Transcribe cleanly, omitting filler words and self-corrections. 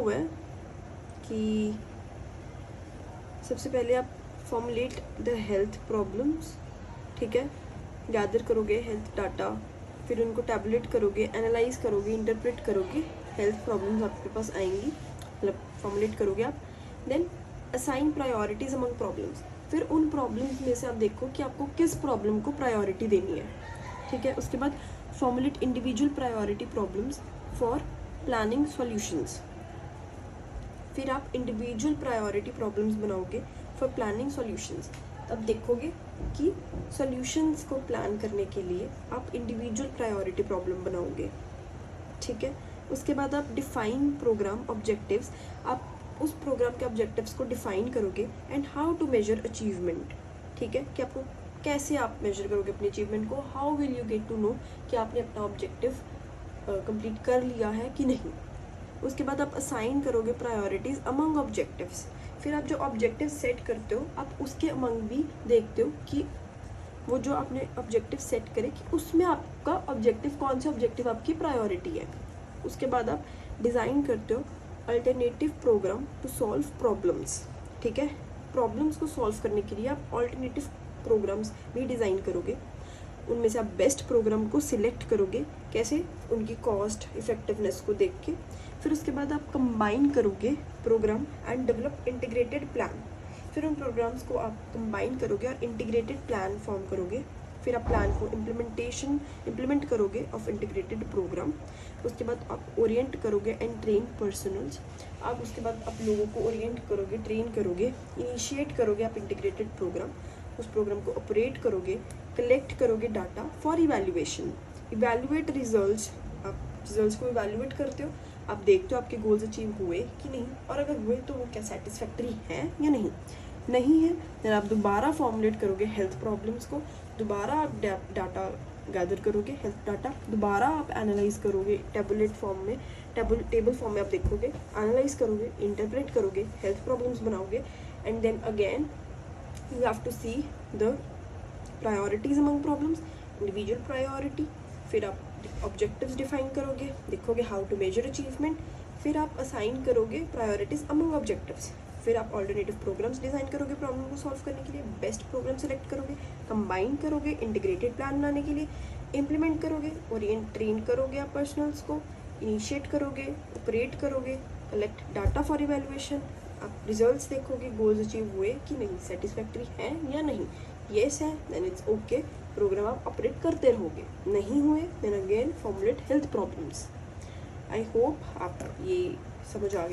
हुआ है कि सबसे पहले आप फॉर्मुलेट द हेल्थ प्रॉब्लम्स, ठीक है, गैदर करोगे हेल्थ डाटा, फिर उनको टैबुलेट करोगे, एनालाइज करोगे, इंटरप्रेट करोगे, हेल्थ प्रॉब्लम्स आपके पास आएंगी, मतलब फॉर्मुलेट करोगे आप। Then assign priorities among problems, फिर उन प्रॉब्लम्स में से आप देखो कि आपको किस प्रॉब्लम को प्रायोरिटी देनी है, ठीक है। उसके बाद formulate individual priority problems for planning solutions, फिर आप इंडिविजुअल प्रायोरिटी प्रॉब्लम्स बनाओगे फॉर प्लानिंग सॉल्यूशंस। तब देखोगे कि सॉल्यूशंस को प्लान करने के लिए आप इंडिविजुअल प्रायोरिटी प्रॉब्लम बनाओगे, ठीक है। उसके बाद आप डिफाइन प्रोग्राम ऑब्जेक्टिव्स, आप उस प्रोग्राम के ऑब्जेक्टिव्स को डिफाइन करोगे and how to measure achievement, ठीक है, कि आपको कैसे आप मेजर करोगे अपनी अचीवमेंट को, how will you get to know कि आपने अपना ऑब्जेक्टिव कंप्लीट कर लिया है कि नहीं। उसके बाद आप असाइन करोगे प्रायोरिटीज अमंग ऑब्जेक्टिव्स, फिर आप जो ऑब्जेक्टिव सेट करते हो आप उसके अमंग भी देखते हो कि वो जो आपने ऑब्जेक्टिव सेट करे कि उसमें आपका ऑब्जेक्टिव कौन सा ऑब्जेक्टिव आपकी प्रायोरिटी है। उसके बाद आप डिज़ाइन करते हो alternative program to solve problems, ठीक है। प्रॉब्लम्स को सॉल्व करने के लिए आप अल्टरनेटिव प्रोग्राम्स भी डिज़ाइन करोगे, उनमें से आप बेस्ट प्रोग्राम को सिलेक्ट करोगे, कैसे, उनकी कॉस्ट इफेक्टिवनेस को देख के। फिर उसके बाद आप कंबाइन करोगे program and develop integrated plan, फिर उन प्रोग्राम्स को आप कंबाइन करोगे और इंटीग्रेटेड प्लान फॉर्म करोगे। फिर आप प्लान को इम्प्लीमेंट करोगे ऑफ इंटीग्रेटेड प्रोग्राम। उसके बाद आप ओरिएंट करोगे एंड ट्रेन पर्सनल्स, आप उसके बाद आप लोगों को ओरिएंट करोगे, ट्रेन करोगे, इनिशिएट करोगे आप इंटीग्रेटेड प्रोग्राम, उस प्रोग्राम को ऑपरेट करोगे, कलेक्ट करोगे data for evaluation, evaluate results, आप रिजल्ट्स को इवैल्यूएट करते हो, आप देखते हो आपके गोल्स अचीव हुए कि नहीं, और अगर हुए तो वो क्या सेटिस्फैक्ट्री है या नहीं है। फिर आप दोबारा फॉर्मुलेट करोगे हेल्थ प्रॉब्लम्स को, दोबारा आप डाटा गैदर करोगे, हेल्थ डाटा दोबारा आप एनालाइज करोगे टेबल फॉर्म में आप देखोगे, एनालाइज करोगे, इंटरप्रेट करोगे, हेल्थ प्रॉब्लम्स बनाओगे, and then again you have to see the priorities among problems, individual priority, फिर आप objectives define करोगे, देखोगे how to measure achievement, फिर आप assign करोगे priorities among objectives, फिर आप alternative programs design करोगे problem को solve करने के लिए, best program select करोगे, combine करोगे integrated plan बनाने के लिए, implement करोगे, train करोगे आप personals को, initiate करोगे, operate करोगे, collect data for evaluation, आप रिजल्ट्स देखोगे, गोल्स अचीव हुए कि नहीं, सेटिस्फैक्ट्री है या नहीं, येस है देन इट्स ओके, प्रोग्राम आप ऑपरेट करते रहोगे, नहीं हुए then again formulate health problems. I hope आप ये समझ आ गए।